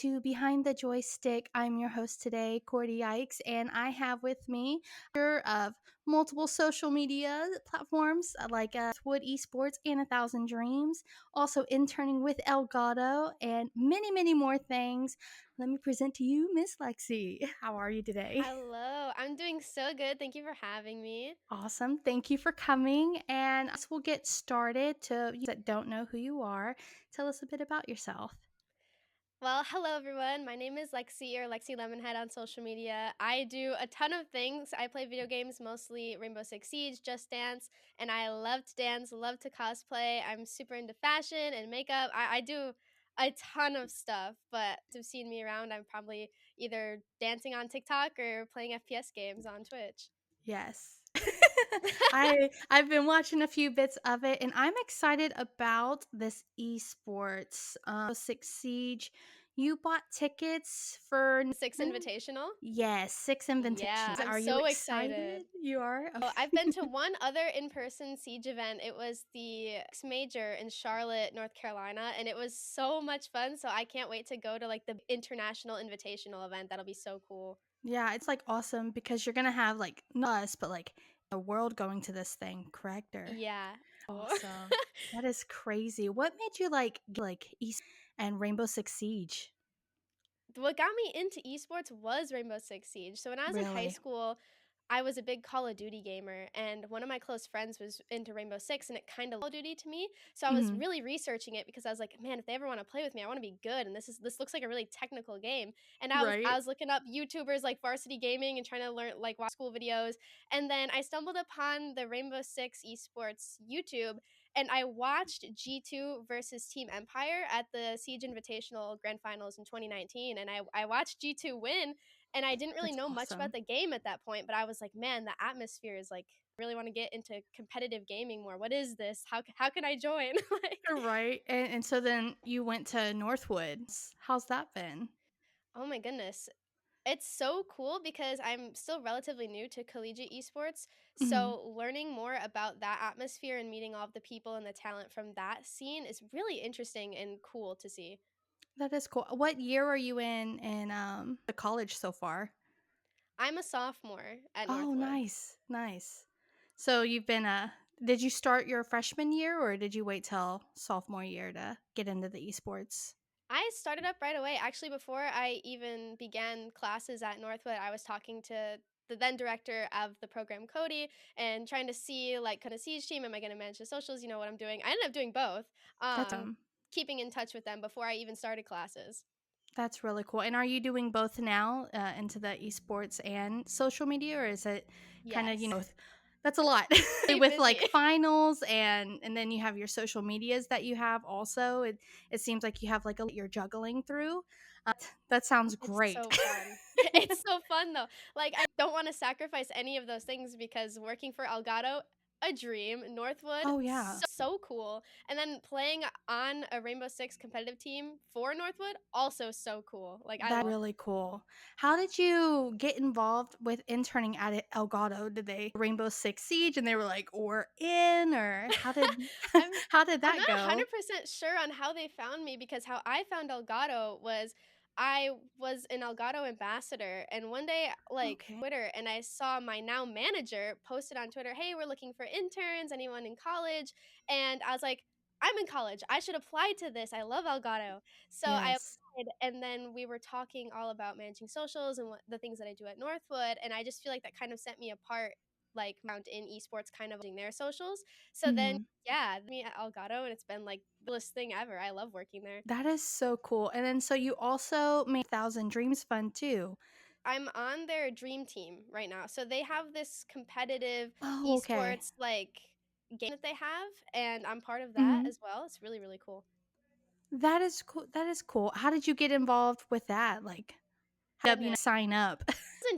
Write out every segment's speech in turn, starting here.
to Behind the Joystick. I'm your host today, Cordy Yikes, and I have with me of multiple social media platforms like Wood Esports and A Thousand Dreams, also interning with Elgato, and many, many more things. Let me present to you Miss Lexi. How are you today? Hello, I'm doing so good. Thank you for having me. Awesome. Thank you for coming. And we'll get started. To you that don't know who you are, tell us a bit about yourself. Well, hello everyone. My name is Lexi or Lexi Lemonhead on social media. I do a ton of things. I play video games, mostly Rainbow Six Siege, Just Dance, and I love to dance, love to cosplay. I'm super into fashion and makeup. I do a ton of stuff, but to have seen me around, I'm probably either dancing on TikTok or playing FPS games on Twitch. Yes. I've been watching a few bits of it and I'm excited about this esports Six Siege. You bought tickets for Six Invitational. yes, six Yeah, invitations. I'm Are you so excited. excited? You are? Oh, Okay. I've been to one other in-person Siege event. It was the X Major in Charlotte, North Carolina, and it was so much fun. So I can't wait to go to like the international invitational event. That'll be so cool. Yeah, it's like awesome because you're gonna have like not us, but like the world going to this thing, correct? Or Yeah. Cool. awesome. That is crazy. What made you like East and Rainbow Six Siege? What got me into esports was Rainbow Six Siege. So when I was in high Really? school, I was a big Call of Duty gamer, and one of my close friends was into Rainbow Six, and it kind of Call of Duty to me. So I was Hmm. really researching it because I was like, man, if they ever want to play with me, I want to be good, and this looks like a really technical game. And I Right. was looking up YouTubers like Varsity Gaming and trying to learn like watch school videos, and then I stumbled upon the Rainbow Six Esports YouTube, and I watched G2 versus Team Empire at the Siege Invitational Grand Finals in 2019, and I watched G2 win, and I didn't really That's know much about awesome. the game at that point, but I was like, man, the atmosphere is like I really want to get into competitive gaming more. What is this? How can I join? Like, Right. And so then you went to Northwood. How's that been? oh my goodness. It's so cool because I'm still relatively new to collegiate esports. Hmm. So, learning more about that atmosphere and meeting all of the people and the talent from that scene is really interesting and cool to see. That is cool. What year are you in the college so far? I'm a sophomore at Oh, Northwood. nice. Nice. So you've been did you start your freshman year or did you wait till sophomore year to get into the esports? I started up right away. Actually, before I even began classes at Northwood, I was talking to the then director of the program, Cody, and trying to see like kind of siege team. Am I going to manage the socials? You know what I'm doing. I ended up doing both. That's Keeping in touch with them before I even started classes. that's really cool. And are you doing both now into the esports and social media, or is it kind of Yes, that's a lot stay with busy. like finals and then you have your social medias that you have also. It seems like you have like a lot you're juggling through. That sounds It's great. so fun. It's so fun though. Like I don't want to sacrifice any of those things because working for Elgato, a dream. Northwood, Oh yeah. so cool. And then playing on a Rainbow Six competitive team for Northwood, also so cool. Like I That's love really cool. How did you get involved with interning at Elgato? Did they Rainbow Six Siege and they were like, "We're in," or how did I'm how did I'm that not go? 100% sure on how they found me because how I found Elgato was I was an Elgato ambassador and one day like Okay. Twitter and I saw my now manager posted on Twitter, "Hey, we're looking for interns, anyone in college?" And I was like, "I'm in college. I should apply to this. I love Elgato." So I Yes. applied and then we were talking all about managing socials and what the things that I do at Northwood and I just feel like that kind of set me apart like round in esports kind of managing their socials. So then Mhm. yeah, me at Elgato, and it's been like the coolest thing ever. I love working there. That is so cool. And then so you also made Thousand Dreams Fun too. I'm on their dream team right now. So they have this competitive Oh, okay. esports like game that they have, and I'm part of that Mhm. as well. It's really, really cool. That is cool. That is cool. How did you get involved with that? Like, how did you Goodness. sign up?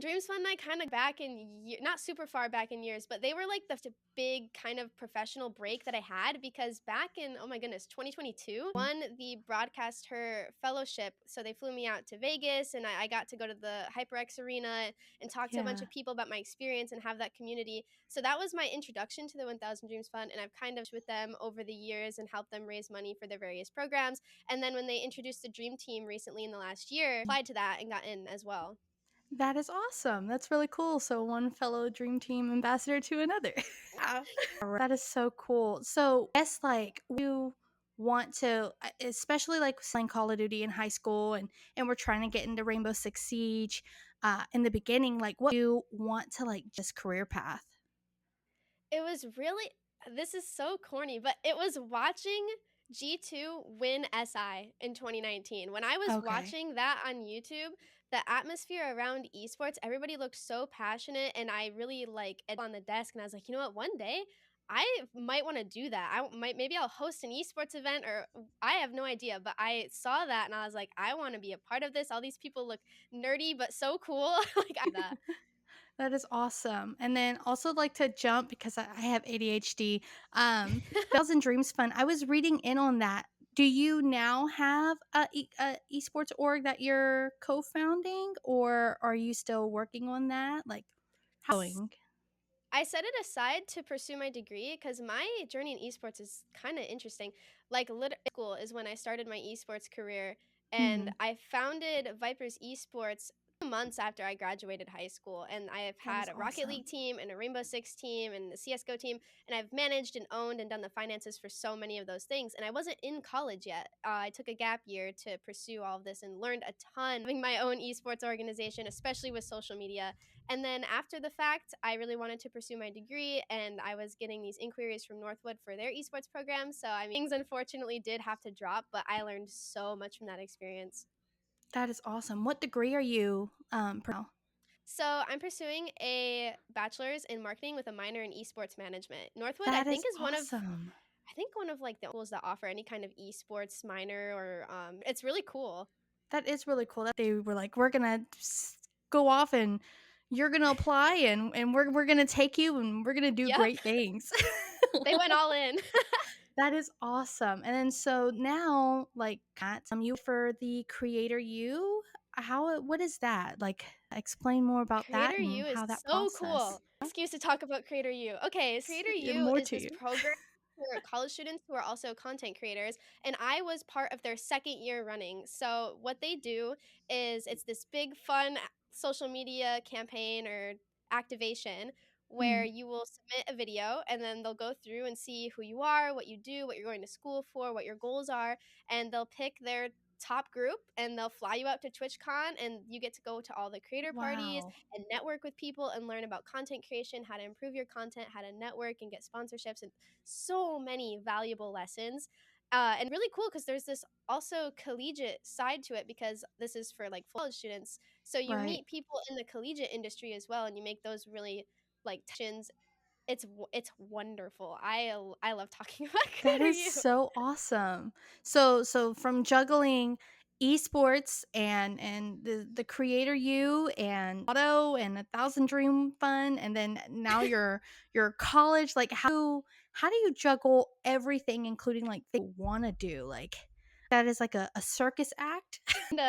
Dreams Fund Night kind of back in not super far back in years, but they were like the big kind of professional break that I had because back in, oh my goodness, 2022, won the broadcaster fellowship. So they flew me out to Vegas and I got to go to the HyperX Arena and talk to a bunch Yeah. of people about my experience and have that community. So that was my introduction to the 1000 Dreams Fund. And I've kind of with them over the years and helped them raise money for their various programs. And then when they introduced the Dream Team recently in the last year, applied to that and got in as well. That is awesome. That's really cool. So one fellow dream team ambassador to another. Yeah. That is so cool. So, guess like you want to, especially like playing Call of Duty in high school, and we're trying to get into Rainbow Six Siege. In the beginning, like what do you want to like just career path? It was really, this is so corny, but it was watching G2 win SI in 2019. When I was Okay. watching that on YouTube, the atmosphere around esports, everybody looked so passionate and I really like on the desk and I was like, you know what, one day I might want to do that. Maybe I'll host an esports event or I have no idea, but I saw that and I was like, I want to be a part of this. All these people look nerdy but so cool. Like I that. That is awesome. And then also like to jump because I have ADHD. Thousand Dreams Fund. I was reading in on that. Do you now have a esports org that you're co-founding, or are you still working on that? Like, how going? I set it aside to pursue my degree because my journey in esports is kind of interesting. Like, school is when I started my esports career, and Hmm, I founded Vipers Esports months after I graduated high school. And I have that had is a Rocket League awesome. team and a Rainbow Six team and a CS:GO team, and I've managed and owned and done the finances for so many of those things. And I wasn't in college yet. I took a gap year to pursue all of this and learned a ton having my own esports organization, especially with social media. And then after the fact, I really wanted to pursue my degree, and I was getting these inquiries from Northwood for their esports program. So, I mean, things unfortunately did have to drop, but I learned so much from that experience. That is awesome. What degree are you So, I'm pursuing a bachelor's in marketing with a minor in esports management. Northwood, I That think, is is awesome. one of like the schools that offer any kind of esports minor, or it's really cool. That is really cool that they were like, we're gonna go off and you're gonna apply and we're gonna take you and we're gonna do Yep, great things. they went all in. That is awesome. And then so now, like, you for the Creator You. How? What is that? Like, explain more about that Creator and U is how that so process. cool. Excuse to talk about Creator U. Okay, so Creator U More is to this you. program for college students who are also content creators, and I was part of their second year running. So what they do is it's this big fun social media campaign or activation where Mm, you will submit a video and then they'll go through and see who you are, what you do, what you're going to school for, what your goals are, and they'll pick their top group and they'll fly you out to TwitchCon and you get to go to all the creator parties wow. and network with people and learn about content creation, how to improve your content, how to network and get sponsorships, and so many valuable lessons. And really cool because there's this also collegiate side to it because this is for like full college students. So you Right. meet people in the collegiate industry as well, and you make those really like connections. It's wonderful. I love talking about That Creator is U. so awesome. So from juggling esports and the Creator You and auto and 1,000 Dream Fun, and then now your college, like how do you juggle everything, including like things you want to do? Like that is like a circus act.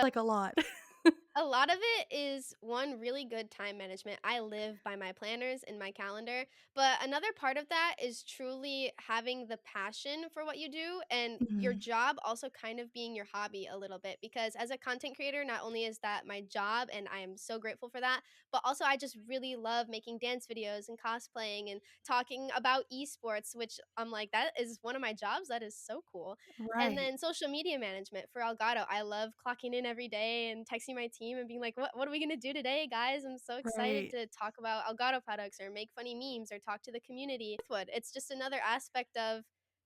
Like a lot. A lot of it is one really good time management. I live by my planners and my calendar, but another part of that is truly having the passion for what you do and your Mhm. job also kind of being your hobby a little bit because as a content creator, not only is that my job and I am so grateful for that, but also I just really love making dance videos and cosplaying and talking about esports, which I'm like that is one of my jobs. That is so cool. And Right. then social media management for Elgato. I love clocking in every day and texting my team and being like, what are we going to do today, guys? I'm so excited Right. to talk about Elgato products or make funny memes or talk to the community. It's just another aspect of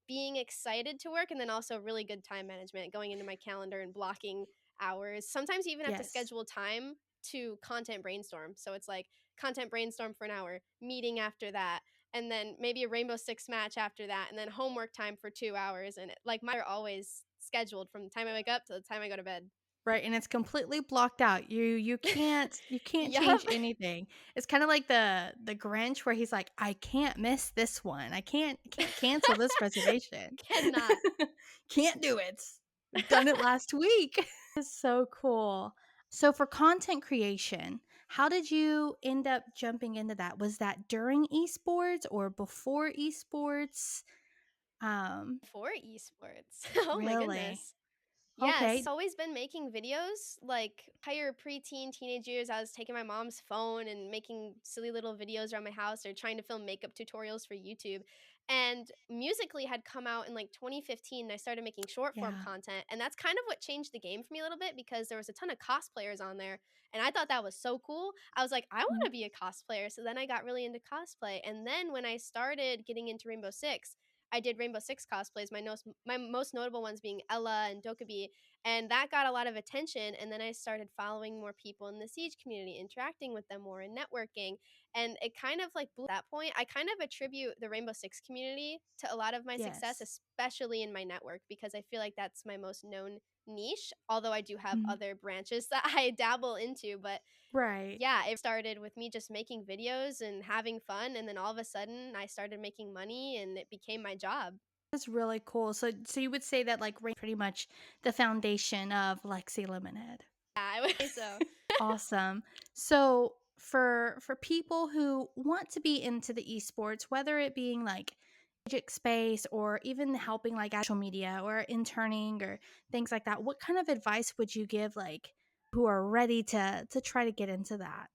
being excited to work and then also really good time management, going into my calendar and blocking hours. Sometimes you even have to Yes. schedule time to content brainstorm. So it's like content brainstorm for an hour, meeting after that, and then maybe a Rainbow Six match after that, and then homework time for 2 hours. And like mine are always scheduled from the time I wake up to the time I go to bed. Right, and it's completely blocked out. You can't Yup. change anything. It's kinda like the Grinch where he's like, "I can't miss this one. I can't cancel this reservation. Cannot. Can't do it. Done it last week." It's so cool. So for content creation, how did you end up jumping into that? Was that during esports or before esports? For esports. Oh my Really? goodness. Yes, Okay. always been making videos, like, higher preteen, teenage years, I was taking my mom's phone and making silly little videos around my house or trying to film makeup tutorials for YouTube, and Musical.ly had come out in, like, 2015, and I started making short form Yeah. content, and that's kind of what changed the game for me a little bit because there was a ton of cosplayers on there, and I thought that was so cool. I was like, "I Mm, wanna be a cosplayer," so then I got really into cosplay, and then when I started getting into Rainbow Six, I did Rainbow Six cosplays, my most notable ones being Ella and Dokkaebi, and that got a lot of attention, and then I started following more people in the Siege community, interacting with them more and networking, and it kind of, like, blew at that point. I kind of attribute the Rainbow Six community to a lot of my success, yes. especially in my network, because I feel like that's my most known niche, although I do have Mhm. other branches that I dabble into, but Right. yeah, it started with me just making videos and having fun, and then all of a sudden, I started making money, and it became my job. That's really cool. So you would say that, like, rain pretty much the foundation of Lexi Lemonhead. Yeah, I would say so. Awesome. So for people who want to be into the esports, whether it being like magic space or even helping like social media or interning or things like that, what kind of advice would you give like who are ready to try to get into that?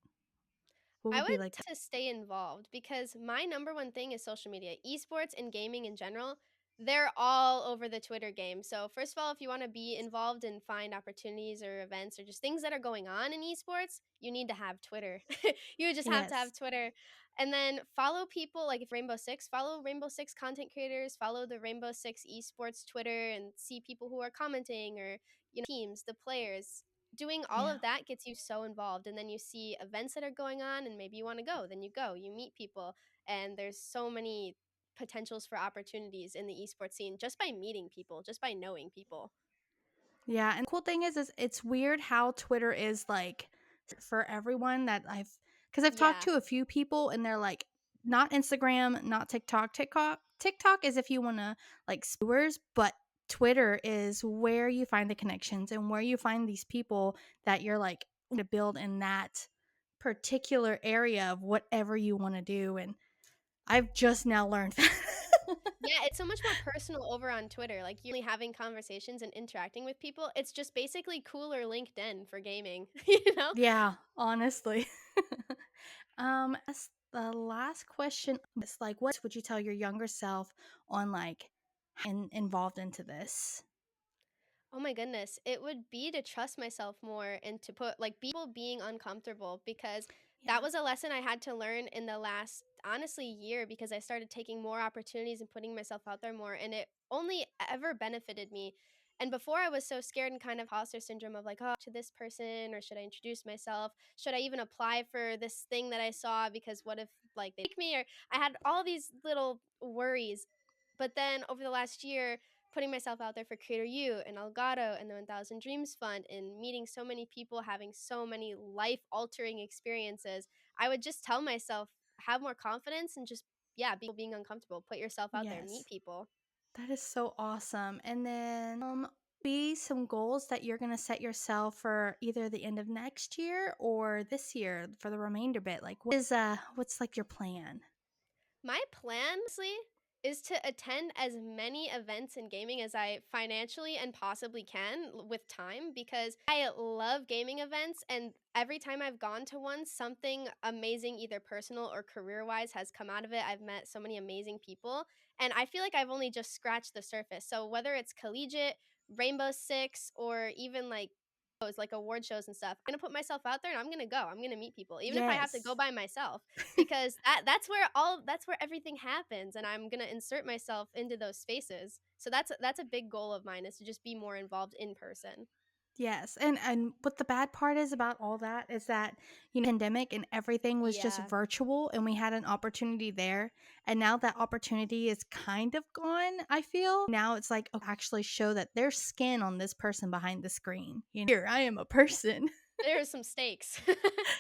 What I would be would like to stay involved because my number one thing is social media. Esports and gaming in general, they're all over the Twitter game. So, first of all, if you want to be involved and find opportunities or events or just things that are going on in esports, you need to have Twitter. You just have to yes. have Twitter. And then follow people like if Rainbow Six, follow Rainbow Six content creators, follow the Rainbow Six esports Twitter and see people who are commenting or, teams, the players. Doing all Yeah. of that gets you so involved, and then you see events that are going on and maybe you want to go, then you go, you meet people, and there's so many potentials for opportunities in the esports scene just by meeting people, just by knowing people. Yeah, and the cool thing is it's weird how Twitter is like for everyone that because I've talked Yeah. to a few people and they're like not Instagram, not TikTok. TikTok is if you want to like viewers, but Twitter is where you find the connections and where you find these people that you're like to build in that particular area of whatever you want to do. And I've just now learned that. Yeah, it's so much more personal over on Twitter. Like you're really having conversations and interacting with people. It's just basically cooler LinkedIn for gaming, you know? Yeah, honestly. As the last question is like, what would you tell your younger self on like involved into this? Oh my goodness. It would be to trust myself more and to put like people being uncomfortable because that Yeah. was a lesson I had to learn in the last honestly year because I started taking more opportunities and putting myself out there more and it only ever benefited me. And before I was so scared and kind of imposter syndrome of like, oh, to this person or should I introduce myself? Should I even apply for this thing that I saw because what if like they pick me or I had all these little worries. But then over the last year, putting myself out there for Creator U and Elgato and the 1000 Dreams Fund and meeting so many people, having so many life altering experiences, I would just tell myself, have more confidence and just, yeah, being uncomfortable. Put yourself out there, meet Yes. people. That is so awesome. And then be some goals that you're gonna set yourself for either the end of next year or this year for the remainder bit. Like what's like your plan? My plan, honestly, is to attend as many events in gaming as I financially and possibly can with time because I love gaming events. And every time I've gone to one, something amazing, either personal or career wise, has come out of it. I've met so many amazing people. And I feel like I've only just scratched the surface. So whether it's collegiate, Rainbow Six, or even like award shows and stuff, I'm gonna put myself out there and I'm gonna go. I'm gonna meet people, even if I have to go Yes. by myself because that's where everything happens and I'm going to insert myself into those spaces. So that's a big goal of mine is to just be more involved in person. Yes, and what the bad part is about all that is that, pandemic and everything was just Yeah. virtual and we had an opportunity there. And now that opportunity is kind of gone, I feel. Now it's like, oh, actually show that there's skin on this person behind the screen. Here, I am a person. There are some stakes.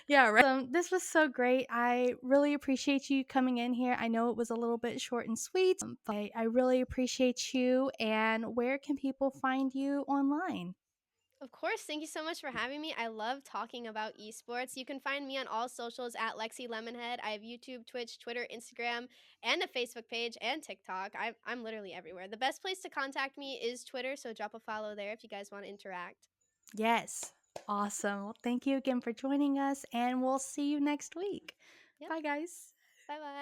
Yeah, right. This was so great. I really appreciate you coming in here. I know it was a little bit short and sweet, but I really appreciate you. And where can people find you online? Of course, thank you so much for having me. I love talking about esports. You can find me on all socials at Lexi Lemonhead. I have YouTube, Twitch, Twitter, Instagram, and a Facebook page and TikTok. I'm literally everywhere. The best place to contact me is Twitter, so drop a follow there if you guys want to interact. Yes. Awesome. Well, thank you again for joining us, and we'll see you next week. Yep. Bye, guys. Bye bye.